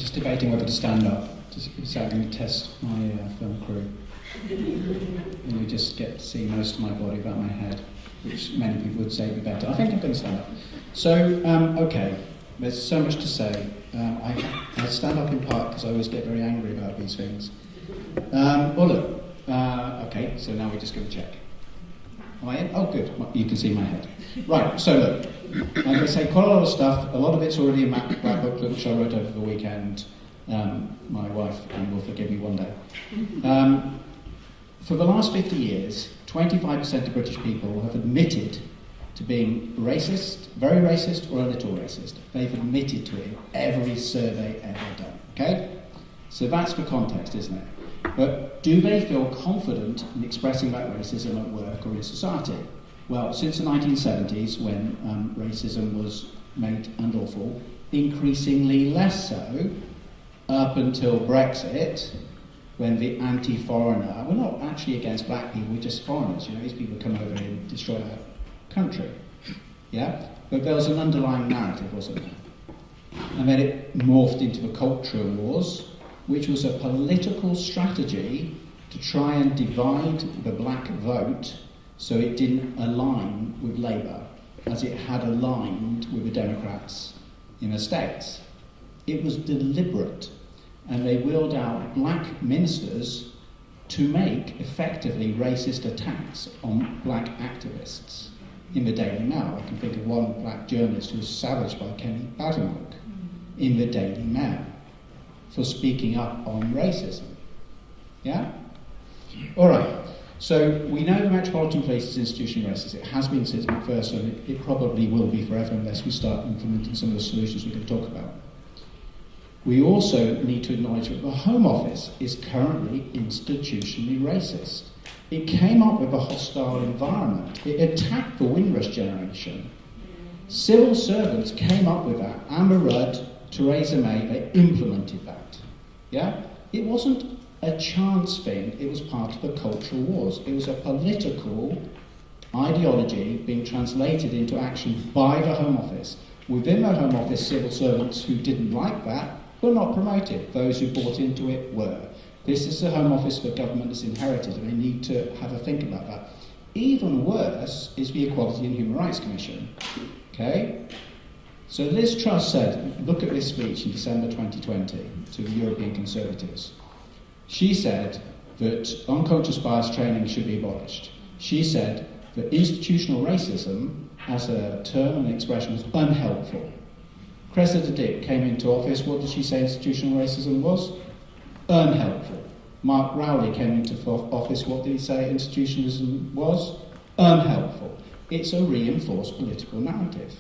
just debating whether to stand up. Is that going to test my film crew? And you just get to see most of my body without my head, which many people would say would be better. I think I'm going to stand up. So, okay, there's so much to say. I stand up in part because I always get very angry about these things. Well, look, okay, so now we're just going to check. Am I in? Oh, good, you can see my head. Right, so look, I'm going to say quite a lot of stuff. A lot of it's already in that black booklet which I wrote over the weekend. My wife will forgive me one day. For the last 50 years, 25% of British people have admitted to being racist, very racist, or a little racist. They've admitted to it in every survey ever done. Okay? So that's the context, isn't it? But do they feel confident in expressing that racism at work or in society? Well, since the 1970s, when racism was made unlawful, increasingly less so, up until Brexit, when the anti-foreigner, we're not actually against black people, we're just foreigners, you know, these people come over here and destroy our country, yeah? But there was an underlying narrative, wasn't there? And then it morphed into the cultural wars, which was a political strategy to try and divide the black vote so it didn't align with Labour, as it had aligned with the Democrats in the States. It was deliberate, and they wheeled out black ministers to make effectively racist attacks on black activists. In the Daily Mail, I can think of one black journalist who was savaged by Kenny Badenoch in the Daily Mail for speaking up on racism. Yeah? All right. So we know the Metropolitan Police is institutionally racist. It has been since Macpherson. It probably will be forever unless we start implementing some of the solutions we're going to talk about. We also need to acknowledge that the Home Office is currently institutionally racist. It came up with a hostile environment. It attacked the Windrush generation. Civil servants came up with that. Amber Rudd, Theresa May, they implemented that. Yeah? It wasn't a chance thing, it was part of the cultural wars. It was a political ideology being translated into action by the Home Office. Within the Home Office, civil servants who didn't like that were not promoted. Those who bought into it were. This is the Home Office the government has inherited, and they need to have a think about that. Even worse is the Equality and Human Rights Commission. Okay? So Liz Truss said, look at this speech in December 2020 to the European Conservatives. She said that unconscious bias training should be abolished. She said that institutional racism as a term and expression was unhelpful. Cressida Dick came into office. What did she say institutional racism was? Unhelpful. Mark Rowley came into office. What did he say institutionalism was? Unhelpful. It's a reinforced political narrative.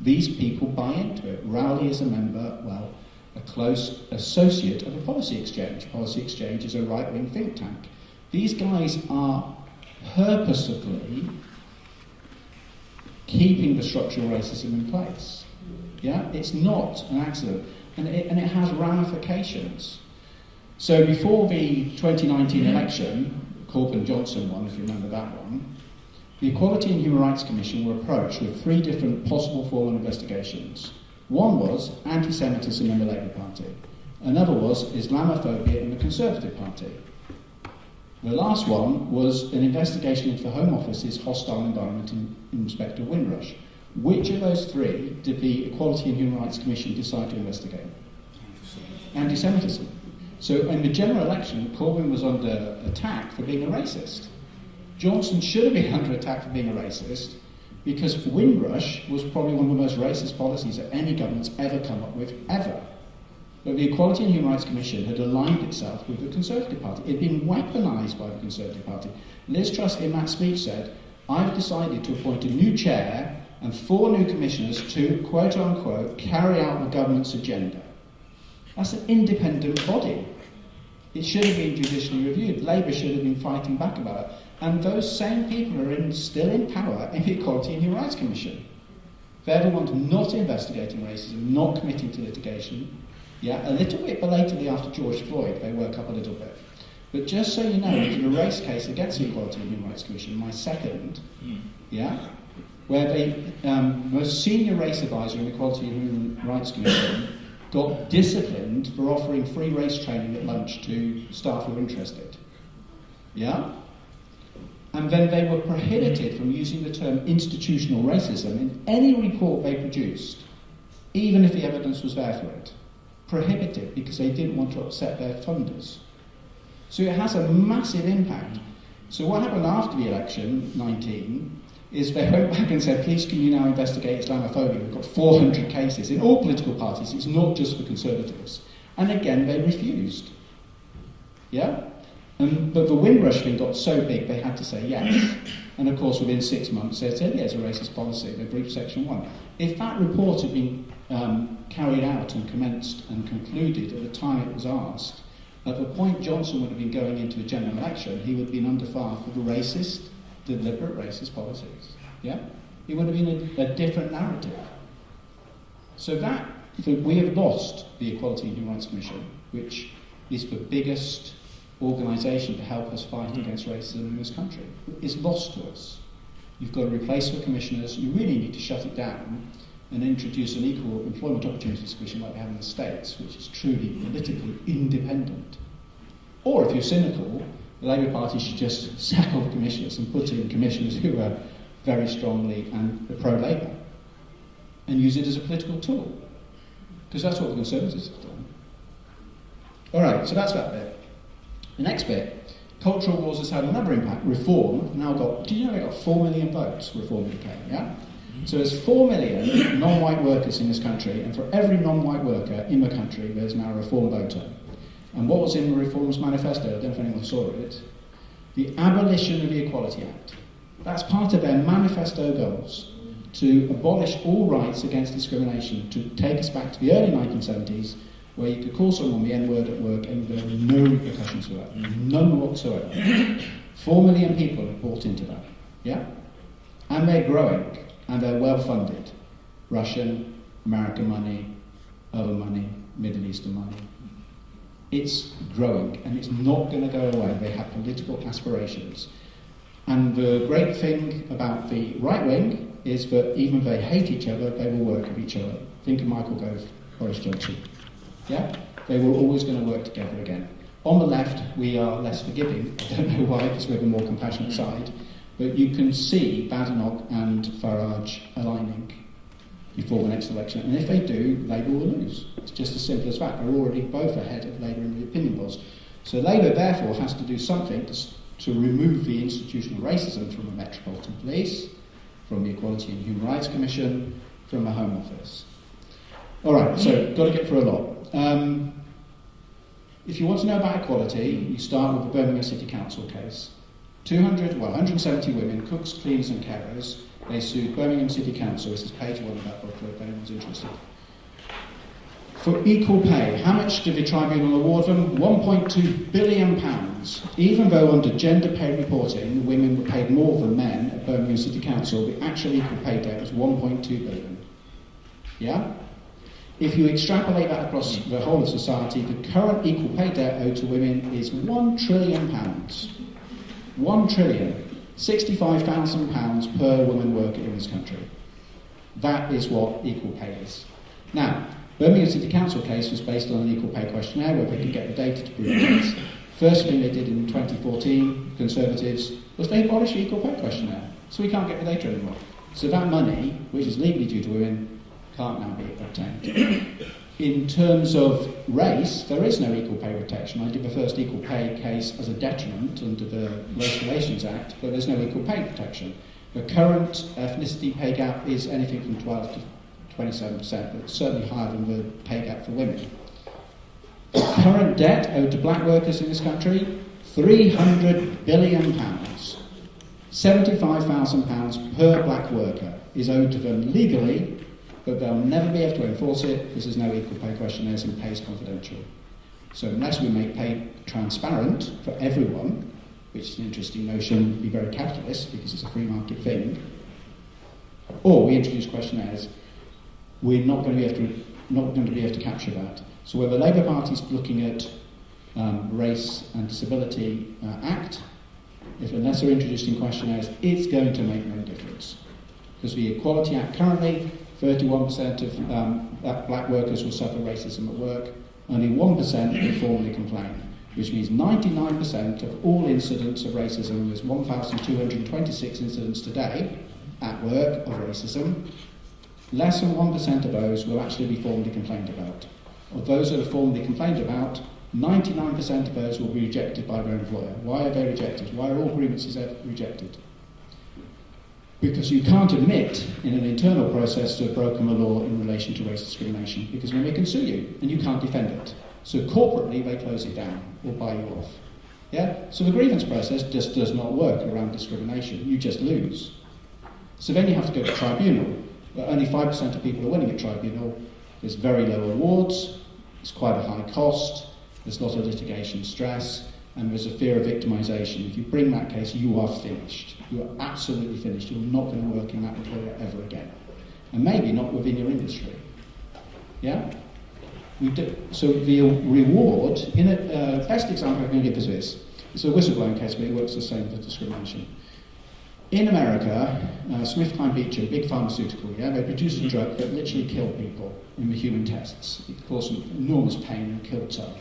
These people buy into it. Rowley is a member, well, a close associate of a Policy Exchange. Policy Exchange is a right-wing think tank. These guys are purposefully keeping the structural racism in place. Yeah, it's not an accident, and it has ramifications. So before the 2019 election, Corbyn-Johnson one, if you remember that one, the Equality and Human Rights Commission were approached with 3 different possible formal investigations. One was anti-Semitism in the Labour Party. Another was Islamophobia in the Conservative Party. The last one was an investigation into the Home Office's hostile environment in respect of Windrush. Which of those 3 did the Equality and Human Rights Commission decide to investigate? Anti-Semitism. So in the general election, Corbyn was under attack for being a racist. Johnson should have been under attack for being a racist because Windrush was probably one of the most racist policies that any government's ever come up with, ever. But the Equality and Human Rights Commission had aligned itself with the Conservative Party. It had been weaponised by the Conservative Party. Liz Truss in that speech said, I've decided to appoint a new chair and 4 new commissioners to, quote-unquote, carry out the government's agenda. That's an independent body. It should have been judicially reviewed. Labour should have been fighting back about it. And those same people are still in power in the Equality and Human Rights Commission. They're the ones not investigating racism, not committing to litigation. Yeah, a little bit belatedly after George Floyd, they woke up a little bit. But just so you know, in a race case against the Equality and Human Rights Commission, my second, yeah, where the most senior race advisor in the Equality and Human Rights Commission got disciplined for offering free race training at lunch to staff who were interested. Yeah? And then they were prohibited from using the term institutional racism in any report they produced, even if the evidence was there for it. Prohibited, because they didn't want to upset their funders. So it has a massive impact. So what happened after the election, 19, is they went back and said, please can you now investigate Islamophobia? We've got 400 cases in all political parties, it's not just the Conservatives. And again, they refused. Yeah? But the Windrush thing got so big, they had to say yes. And of course, within 6 months, they said, yeah, it's a racist policy. They breached Section 1. If that report had been carried out and commenced and concluded at the time it was asked, at the point Johnson would have been going into a general election, he would have been under fire for the racist, deliberate racist policies. Yeah? It would have been a different narrative. So we have lost the Equality and Human Rights Commission, which is the biggest organisation to help us fight against racism in this country. It's lost to us. You've got to replace the commissioners. You really need to shut it down and introduce an equal employment opportunities commission like we have in the States, which is truly politically independent. Or if you're cynical, the Labour Party should just sack all the commissioners and put in commissioners who are very strongly and pro-Labour and use it as a political tool. Because that's what the Conservatives have done. All right, so that's that bit. The next bit, cultural wars has had another impact. Reform now got, do you know they got 4 million votes, Reform became, yeah? So there's 4 million non-white workers in this country, and for every non-white worker in the country, there's now a Reform voter. And what was in the Reform's manifesto, I don't know if anyone saw it, the abolition of the Equality Act. That's part of their manifesto goals, to abolish all rights against discrimination, to take us back to the early 1970s, where you could call someone the N-word at work and there were no repercussions for that, none whatsoever. 4 million people have bought into that, yeah? And they're growing, and they're well-funded. Russian, American money, other money, Middle Eastern money. It's growing, and it's not going to go away. They have political aspirations. And the great thing about the right wing is that even if they hate each other, they will work with each other. Think of Michael Gove, Boris Johnson. Yeah? They were always going to work together again. On the left, we are less forgiving. I don't know why, because we're the more compassionate side. But you can see Badenoch and Farage aligning before the next election. And if they do, Labour will lose. It's just as simple as that. They're already both ahead of Labour in the opinion polls. So Labour, therefore, has to do something to remove the institutional racism from the Metropolitan Police, from the Equality and Human Rights Commission, from the Home Office. All right, so got to get through a lot. If you want to know about equality, you start with the Birmingham City Council case. 170 women, cooks, cleaners and carers, they sued Birmingham City Council. This is page 1 of that booklet, if anyone's interested. For equal pay, how much did the tribunal award them? £1.2 billion. Even though under gender pay reporting, women were paid more than men at Birmingham City Council, the actual equal pay debt was £1.2 billion. Yeah? If you extrapolate that across the whole of society, the current equal pay debt owed to women is £1 trillion. £1 trillion. £65,000 per woman worker in this country. That is what equal pay is. Now, Birmingham City Council case was based on an equal pay questionnaire where they could get the data to prove this. First thing they did in 2014, Conservatives, was they abolished the equal pay questionnaire. So we can't get the data anymore. So that money, which is legally due to women, can't now be obtained. In terms of race, there is no equal pay protection. I did the first equal pay case as a detriment under the Race Relations Act, but there's no equal pay protection. The current ethnicity pay gap is anything from 12 to 27%, but it's certainly higher than the pay gap for women. The current debt owed to black workers in this country, £300 billion. £75,000 per black worker is owed to them legally, but they'll never be able to enforce it because there's no equal pay questionnaires and pay is confidential. So unless we make pay transparent for everyone, which is an interesting notion, be very capitalist because it's a free market thing, or we introduce questionnaires, we're not going to be able to capture that. So where the Labour Party's looking at Race and Disability Act, unless they're introducing questionnaires, it's going to make no difference. Because the Equality Act currently, 31% of that black workers will suffer racism at work. Only 1% will formally complain, which means 99% of all incidents of racism, there's 1,226 incidents today at work of racism, less than 1% of those will actually be formally complained about. Of those that are formally complained about, 99% of those will be rejected by their employer. Why are they rejected? Why are all grievances rejected? Because you can't admit in an internal process to have broken the law in relation to race discrimination, because then they can sue you and you can't defend it. So corporately they close it down or buy you off. Yeah? So the grievance process just does not work around discrimination. You just lose. So then you have to go to tribunal. But only 5% of people are winning at tribunal. There's very low awards. It's quite a high cost. There's a lot of litigation stress. And there's a fear of victimisation. If you bring that case, you are finished. You are absolutely finished. You're not going to work in that employer ever again. And maybe not within your industry. Yeah? So the reward, in a best example I can give is this. It's a whistleblowing case, but it works the same for discrimination. In America, SmithKline Beecher, big pharmaceutical, yeah, they produced a drug that literally killed people in the human tests. It caused them enormous pain and killed some.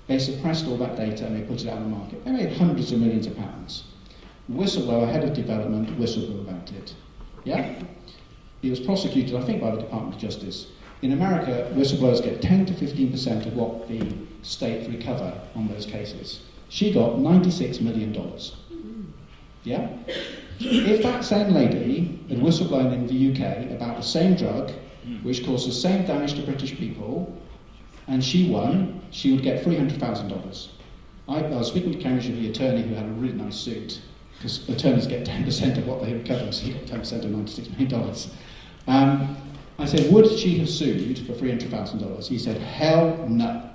They suppressed all that data and they put it out on the market. They made hundreds of millions of pounds. Whistleblower, head of development, whistleblower about it. Yeah? He was prosecuted, I think, by the Department of Justice. In America, whistleblowers get 10 to 15% of what the states recover on those cases. She got $96 million. Yeah? If that same lady had whistleblown in the UK about the same drug, which caused the same damage to British people, and she won, she would get $300,000. I was speaking to Cambridge with the attorney who had a really nice suit, because attorneys get 10% of what they recover, so he got 10% of $96 million. I said, would she have sued for $300,000? He said, hell no.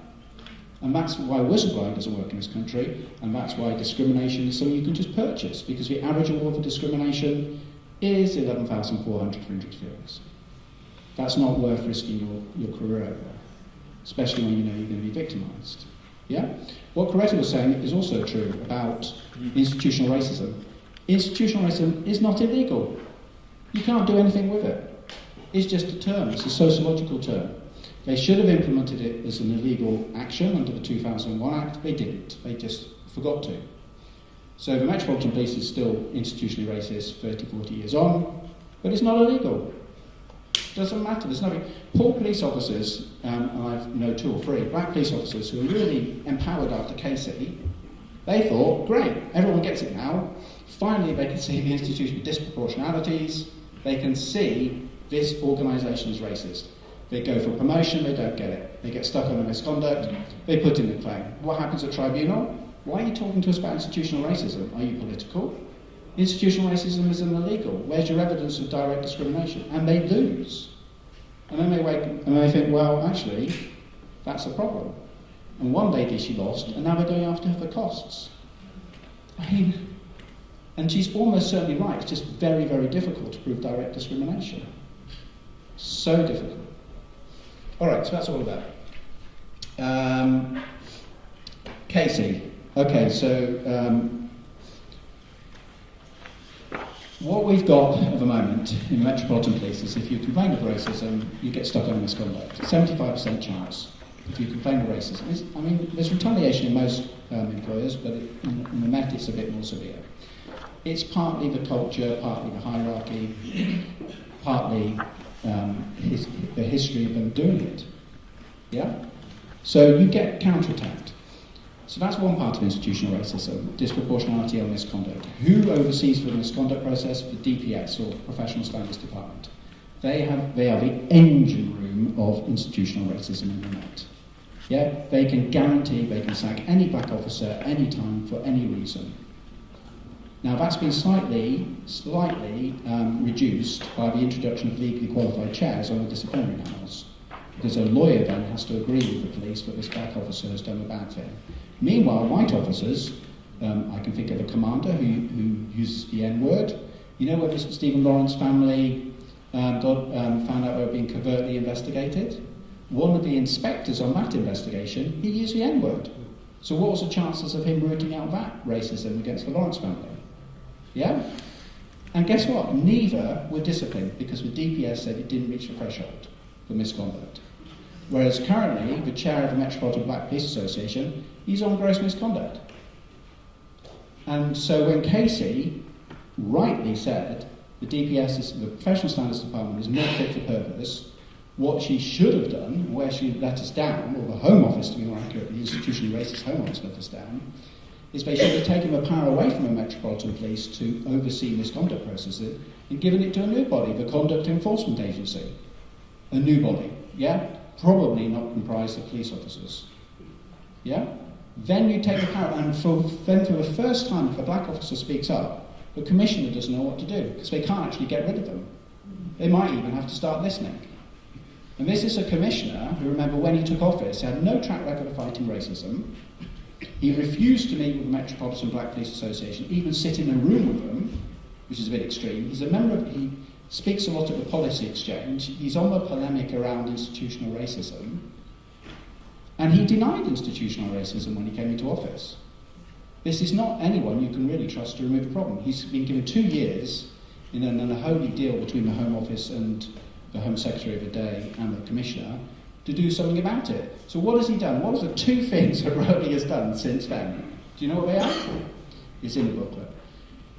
And that's why whistleblowing doesn't work in this country, and that's why discrimination is something you can just purchase, because the average award for discrimination is $11,400 for interference. That's not worth risking your career over, especially when you know you're going to be victimised. Yeah? What Coretta was saying is also true about institutional racism. Institutional racism is not illegal. You can't do anything with it. It's just a term. It's a sociological term. They should have implemented it as an illegal action under the 2001 Act. They didn't. They just forgot to. So the Metropolitan Police is still institutionally racist 30, 40 years on, but it's not illegal. Doesn't matter. There's nothing. Poor police officers, and I know 2 or 3, black police officers who were really empowered after Casey, they thought, great, everyone gets it now. Finally, they can see the institution of disproportionalities. They can see this organisation is racist. They go for promotion, they don't get it. They get stuck on a misconduct, they put in a claim. What happens at tribunal? Why are you talking to us about institutional racism? Are you political? Institutional racism is illegal. Where's your evidence of direct discrimination? And they lose. And then they wake and they think, well, actually, that's a problem. And one lady she lost, and now they're going after her for costs. I mean, and she's almost certainly right. It's just very, very difficult to prove direct discrimination. So difficult. All right, so that's all of that. Casey. Okay, so what we've got at the moment in the Metropolitan Police is if you complain of racism, you get stuck on misconduct. 75% chance if you complain of racism. I mean, there's retaliation in most employers, but in the Met it's a bit more severe. It's partly the culture, partly the hierarchy, partly the history of them doing it. Yeah? So you get counterattacked. So that's one part of institutional racism, disproportionality or misconduct. Who oversees the misconduct process? The DPS, or Professional Standards Department. They are the engine room of institutional racism in the Met. Yeah? They can guarantee they can sack any black officer any time for any reason. Now that's been slightly reduced by the introduction of legally qualified chairs on the disciplinary panels, because a lawyer then has to agree with the police that this black officer has done a bad thing. Meanwhile, white officers, I can think of a commander who uses the N-word. You know when the Stephen Lawrence family found out they were being covertly investigated? One of the inspectors on that investigation, he used the N-word. So what was the chances of him rooting out that racism against the Lawrence family? Yeah? And guess what? Neither were disciplined because the DPS said it didn't reach the threshold. for misconduct. Whereas currently, the chair of the Metropolitan Black Police Association, he's on gross misconduct. And so when Casey rightly said the DPS, the Professional Standards Department, is not fit for purpose, what she should have done, where she let us down, or the Home Office to be more accurate, the institutionally racist Home Office let us down, is they should have taken the power away from the Metropolitan Police to oversee misconduct processes and given it to a new body, the Conduct Enforcement Agency. A new body, yeah? Probably not comprised of police officers. Yeah? Then you take the power, and then for the first time, if a black officer speaks up, the commissioner doesn't know what to do, because they can't actually get rid of them. They might even have to start listening. And this is a commissioner who, remember, when he took office, had no track record of fighting racism. He refused to meet with the Metropolitan Black Police Association, even sit in a room with them, which is a bit extreme. He's a member of, he speaks a lot at the Policy Exchange. He's on the polemic around institutional racism. And he denied institutional racism when he came into office. This is not anyone you can really trust to remove the problem. He's been given 2 years in an unholy deal between the Home Office and the Home Secretary of the day and the Commissioner to do something about it. So what has he done? What are the 2 things that Rowley has done since then? Do you know what they are? It's in the booklet.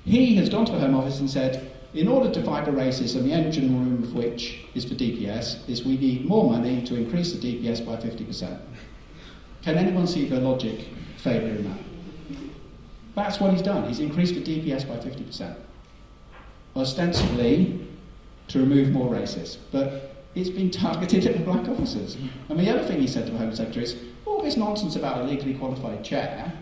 He has gone to the Home Office and said, in order to fight the racism, the engine room of which is for DPS, is we need more money to increase the DPS by 50%. Can anyone see the logic failure in that? That's what he's done. He's increased the DPS by 50%. Ostensibly, to remove more racists. But it's been targeted at the black officers. And the other thing he said to the Home Secretary is, all this nonsense about a legally qualified chair,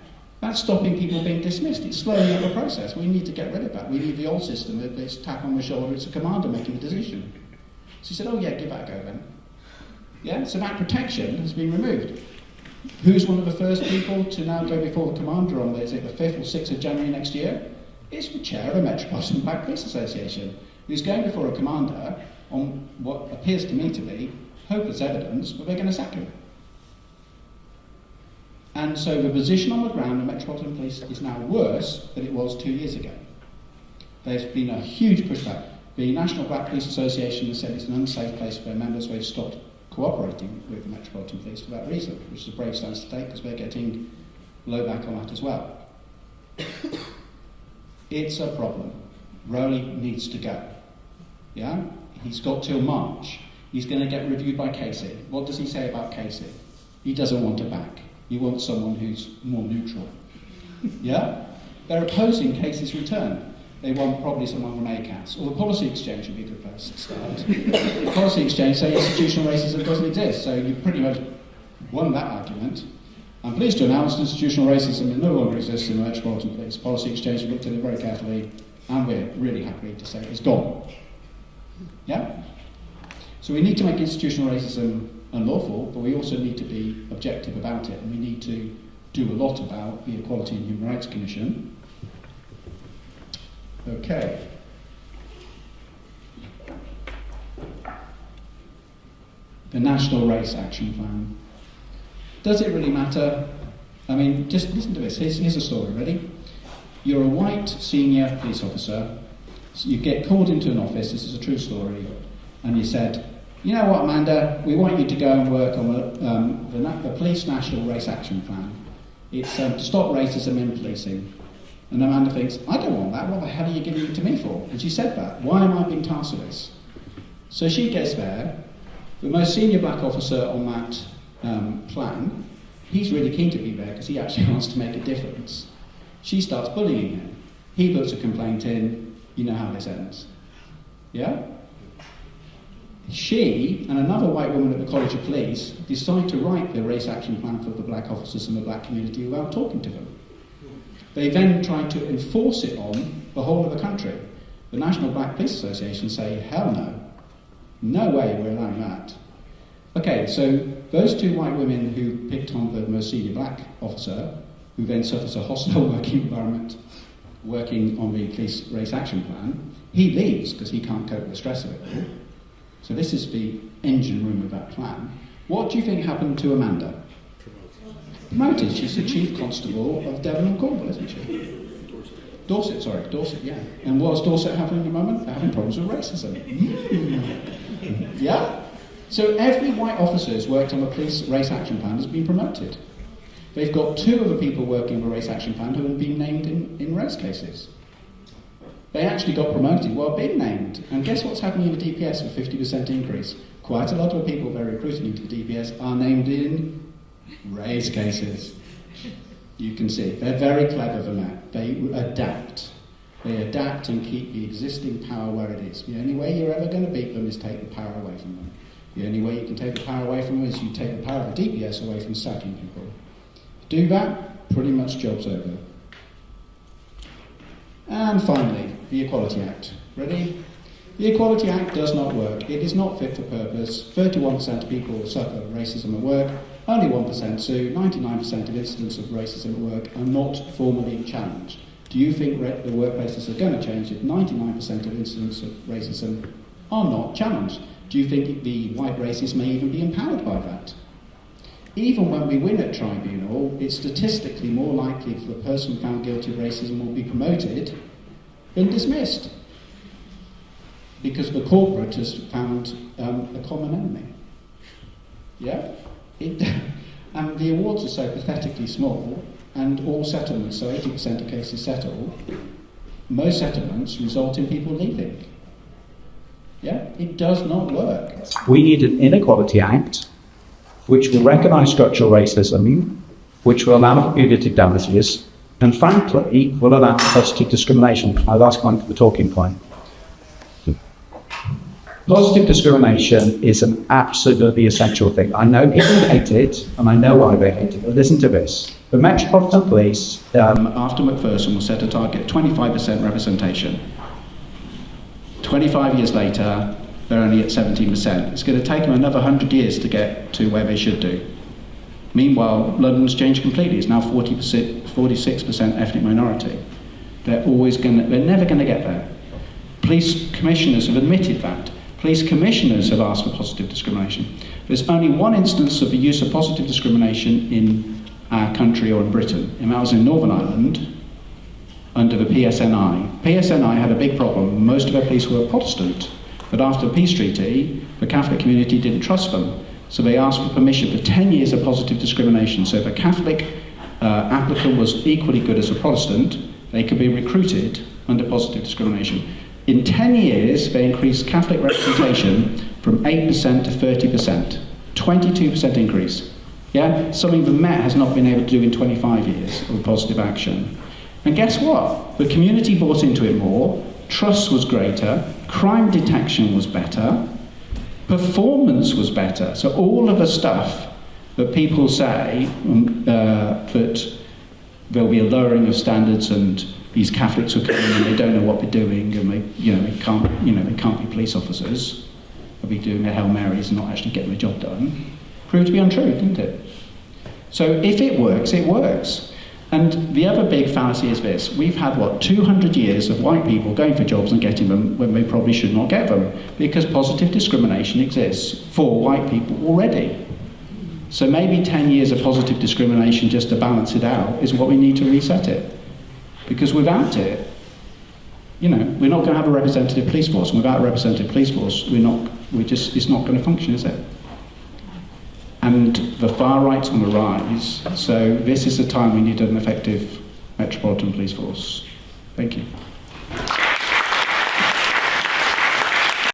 that's stopping people being dismissed. It's slowing up the process. We need to get rid of that. We need the old system that it's tap on the shoulder, it's a commander making a decision. So he said, oh yeah, give that a go then. Yeah, so that protection has been removed. Who's one of the first people to now go before the commander on, is it the 5th or 6th of January next year? It's the chair of the Metropolitan Black Police Association, who's going before a commander on what appears to me to be hopeless evidence, but they're going to sack him. And so the position on the ground of Metropolitan Police is now worse than it was 2 years ago. There's been a huge pushback. The National Black Police Association has said it's an unsafe place for their members. They've stopped cooperating with the Metropolitan Police for that reason, which is a brave stance to take because they're getting blowback on that as well. It's a problem. Rowley needs to go. Yeah? He's got till March. He's going to get reviewed by Casey. What does he say about Casey? He doesn't want her back. He wants someone who's more neutral. Yeah? They're opposing Casey's return. They want probably someone from ACAS. Or the Policy Exchange would be a good place to start. The Policy Exchange say institutional racism doesn't exist, so you pretty much won that argument. I'm pleased to announce institutional racism no longer exists in the Metropolitan Police. Policy Exchange looked at it very carefully, and we're really happy to say it's gone. Yeah? So we need to make institutional racism unlawful, but we also need to be objective about it, and we need to do a lot about the Equality and Human Rights Commission. Okay. The National Race Action Plan. Does it really matter? I mean, just listen to this. Here's a story. Ready? You're a white senior police officer. So you get called into an office. This is a true story. And you said, you know what, Amanda? We want you to go and work on the Police National Race Action Plan. It's to stop racism in policing. And Amanda thinks, I don't want that. What the hell are you giving it to me for? And she said that. Why am I being tasked with this? So she gets there. The most senior black officer on that plan, he's really keen to be there because he actually wants to make a difference. She starts bullying him. He puts a complaint in. You know how this ends. Yeah? She and another white woman at the College of Police decide to write the race action plan for the black officers in the black community without talking to them. They then try to enforce it on the whole of the country. The National Black Police Association say, hell no. No way we're allowing that. Okay, so those 2 white women who picked on the most senior black officer, who then suffers a hostile working environment working on the police race action plan, he leaves because he can't cope with the stress of it all. So this is the engine room of that plan. What do you think happened to Amanda? Promoted. She's the Chief Constable of Devon and Cornwall, isn't she? Dorset, yeah. And what's Dorset having at the moment? They're having problems with racism. Yeah? So every white officer who's worked on a police race action plan has been promoted. They've got 2 other people working on a race action plan who have been named in race cases. They actually got promoted while being named. And guess what's happening in the DPS with 50% increase? Quite a lot of people they're recruiting into the DPS are named in race cases. You can see, they're very clever for that. They adapt. They adapt and keep the existing power where it is. The only way you're ever going to beat them is take the power away from them. The only way you can take the power away from them is you take the power of the DPS away from sacking people. Do that, pretty much job's over. And finally, the Equality Act. Ready? The Equality Act does not work. It is not fit for purpose. 31% of people suffer racism at work, only 1% sue, 99% of incidents of racism at work are not formally challenged. Do you think the workplaces are going to change if 99% of incidents of racism are not challenged? Do you think the white racists may even be empowered by that? Even when we win at tribunal, it's statistically more likely for the person found guilty of racism will be promoted than dismissed, because the corporate has found a common enemy. Yeah? And the awards are so pathetically small, and all settlements, so 80% of cases settle, most settlements result in people leaving. Yeah? It does not work. We need an Inequality Act which will recognise structural racism, which will allow for punitive damages, and frankly, will allow positive discrimination. That's kind of the talking point. Positive discrimination is an absolutely essential thing. I know people hate it, and I know why they hate it, but listen to this. The Metropolitan Police, after Macpherson, will set a target 25% representation. 25 years later, they're only at 17%. It's going to take them another 100 years to get to where they should do. Meanwhile, London's changed completely. It's now 46% ethnic minority. They're never going to get there. Police commissioners have admitted that. Police commissioners have asked for positive discrimination. There's only one instance of the use of positive discrimination in our country or in Britain, and that was in Northern Ireland under the PSNI. PSNI had a big problem. Most of their police were Protestant, but after the peace treaty, the Catholic community didn't trust them. So they asked for permission for 10 years of positive discrimination. So if a Catholic applicant was equally good as a Protestant, they could be recruited under positive discrimination. In 10 years, they increased Catholic representation from 8% to 30%. 22% increase. Yeah? Something the Met has not been able to do in 25 years of positive action. And guess what? The community bought into it more, trust was greater, crime detection was better, performance was better. So all of the stuff that people say that there'll be a lowering of standards and these Catholics are coming and they don't know what they're doing and they can't be police officers, they'll be doing their Hail Marys and not actually getting the job done, proved to be untrue, didn't it? So if it works, it works. And the other big fallacy is this. We've had, 200 years of white people going for jobs and getting them when they probably should not get them, because positive discrimination exists for white people already. So maybe 10 years of positive discrimination just to balance it out is what we need to reset it. Because without it, we're not going to have a representative police force, and without a representative police force, it's not going to function, is it? And the far right's on the rise, so this is the time we need an effective Metropolitan Police Force. Thank you.